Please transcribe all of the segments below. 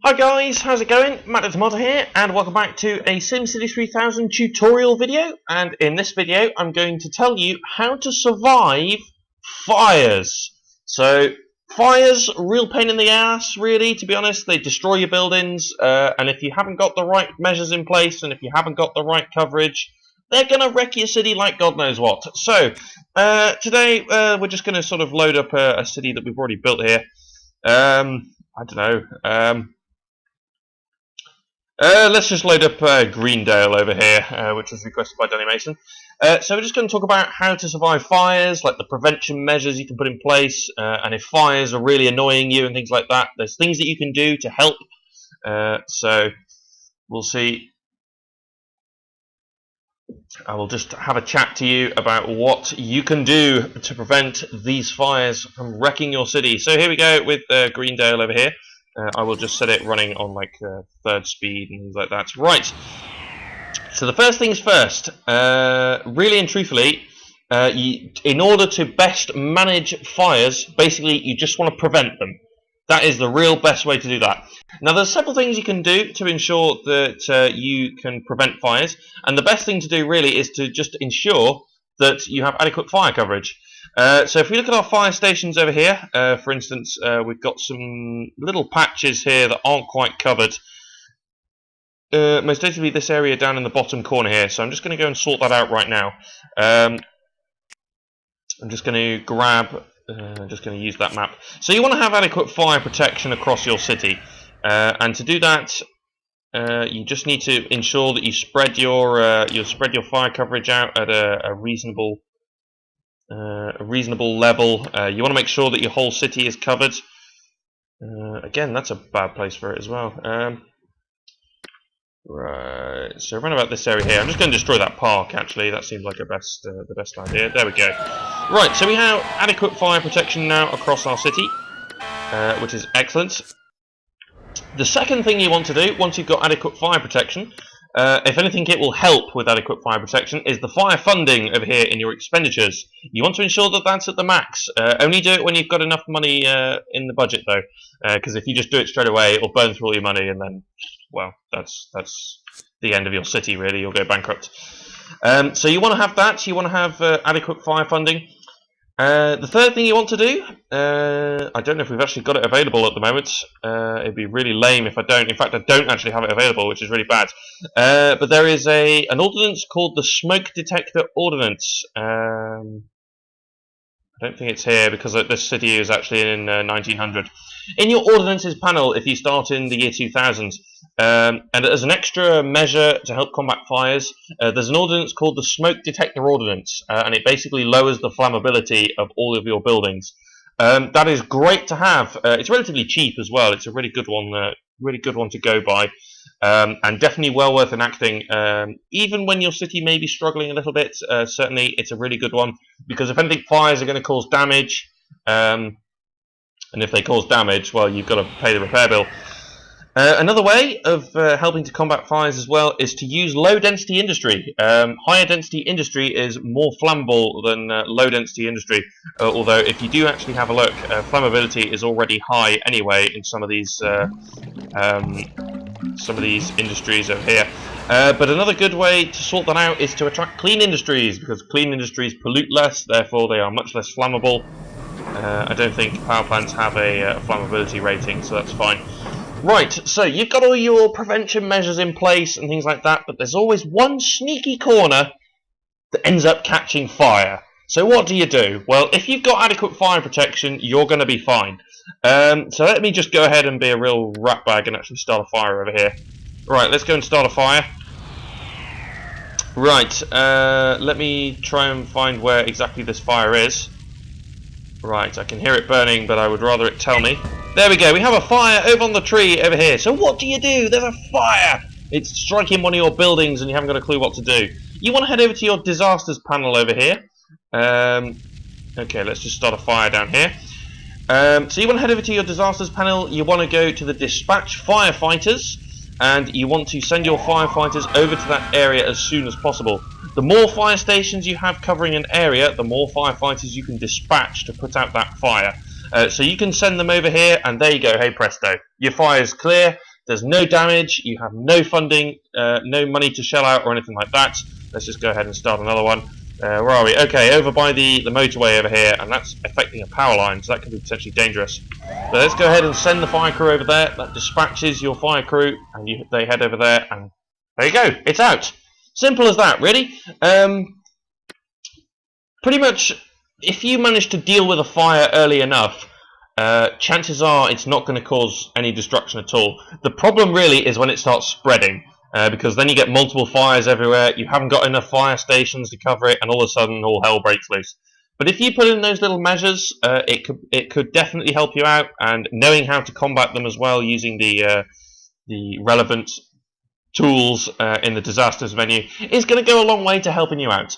Hi guys, how's it going? Matt the Modder here, and welcome back to a SimCity 3000 tutorial video. And in this video, I'm going to tell you how to survive fires. So, fires, real pain in the ass, really, to be honest. They destroy your buildings, and if you haven't got the right measures in place, and if you haven't got the right coverage, they're going to wreck your city like God knows what. So, today, we're just going to sort of load up a city that we've already built here. I don't know. Let's just load up Greendale over here, which was requested by Danny Mason. So we're just going to talk about how to survive fires, like the prevention measures you can put in place, and if fires are really annoying you and things like that, there's things that you can do to help. So we'll see. I will just have a chat to you about what you can do to prevent these fires from wrecking your city. So here we go with Greendale over here. I will just set it running on like third speed and things like that. Right. So the first things first. Really and truthfully, in order to best manage fires, basically you just want to prevent them. That is the real best way to do that. Now there's several things you can do to ensure that you can prevent fires, and the best thing to do really is to just ensure that you have adequate fire coverage. So if we look at our fire stations over here, for instance, we've got some little patches here that aren't quite covered. Most notably this area down in the bottom corner here, so I'm just going to go and sort that out right now. I'm just going to grab, just going to use that map. So you want to have adequate fire protection across your city, and to do that, you just need to ensure that you spread your fire coverage out at a reasonable level. You want to make sure that your whole city is covered. Again, that's a bad place for it as well. Right, so around about this area here, I'm just going to destroy that park. Actually, that seems like the best idea. There we go. Right, so we have adequate fire protection now across our city, which is excellent. The second thing you want to do once you've got adequate fire protection, if anything it will help with adequate fire protection, is the fire funding over here in your expenditures. You want to ensure that that's at the max. Only do it when you've got enough money in the budget though, because if you just do it straight away, it'll burn through all your money and then, well, that's the end of your city really, you'll go bankrupt. So you want to have that, you want to have adequate fire funding. The third thing you want to do, I don't know if we've actually got it available at the moment. It'd be really lame if I don't. In fact, I don't actually have it available, which is really bad. But there is an ordinance called the Smoke Detector Ordinance. I don't think it's here because this city is actually in 1900. In your ordinances panel, if you start in the year 2000, and as an extra measure to help combat fires, there's an ordinance called the Smoke Detector Ordinance, and it basically lowers the flammability of all of your buildings. That is great to have. It's relatively cheap as well. It's a really good one to go by, and definitely well worth enacting. Even when your city may be struggling a little bit, certainly it's a really good one, because if anything, fires are going to cause damage. And if they cause damage, well, you've got to pay the repair bill. Another way of helping to combat fires as well is to use low-density industry. Higher density industry is more flammable than low-density industry, although if you do actually have a look, flammability is already high anyway in some of these industries over here. But another good way to sort that out is to attract clean industries, because clean industries pollute less, therefore they are much less flammable. I don't think power plants have a flammability rating, so that's fine. Right, so you've got all your prevention measures in place and things like that, but there's always one sneaky corner that ends up catching fire. So what do you do? Well, if you've got adequate fire protection, you're going to be fine. So let me just go ahead and be a real ratbag and actually start a fire over here. Right, let's go and start a fire. Right, let me try and find where exactly this fire is. Right, I can hear it burning, but I would rather it tell me. There we go, we have a fire over on the tree over here. So what do you do? There's a fire! It's striking one of your buildings and you haven't got a clue what to do. You want to head over to your disasters panel over here. Okay, let's just start a fire down here. So you want to head over to your disasters panel, you want to go to the dispatch firefighters, and you want to send your firefighters over to that area as soon as possible. The more fire stations you have covering an area, the more firefighters you can dispatch to put out that fire. So you can send them over here, and there you go, hey presto. Your fire is clear, There's no damage. You have no funding, no money to shell out or anything like that. Let's just go ahead and start another one. Where are we? Okay, over by the motorway over here, and that's affecting a power line, so that could be potentially dangerous. So let's go ahead and send the fire crew over there. That dispatches your fire crew, and they head over there, and there you go. It's out. Simple as that, really. Pretty much, if you manage to deal with a fire early enough, chances are it's not going to cause any destruction at all. The problem really is when it starts spreading, because then you get multiple fires everywhere, you haven't got enough fire stations to cover it, and all of a sudden all hell breaks loose. But if you put in those little measures, it could definitely help you out, and knowing how to combat them as well using the relevant tools in the disasters menu is going to go a long way to helping you out.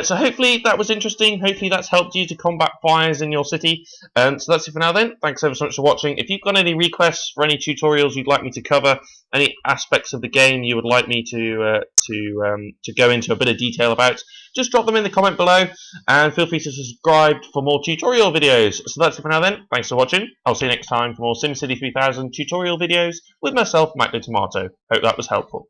So hopefully that was interesting. Hopefully that's helped you to combat fires in your city. So that's it for now then. Thanks ever so much for watching. If you've got any requests for any tutorials you'd like me to cover, any aspects of the game you would like me to go into a bit of detail about, just drop them in the comment below, and feel free to subscribe for more tutorial videos. So that's it for now then. Thanks for watching. I'll see you next time for more SimCity 3000 tutorial videos with myself, Matt the Tomato. Hope that was helpful.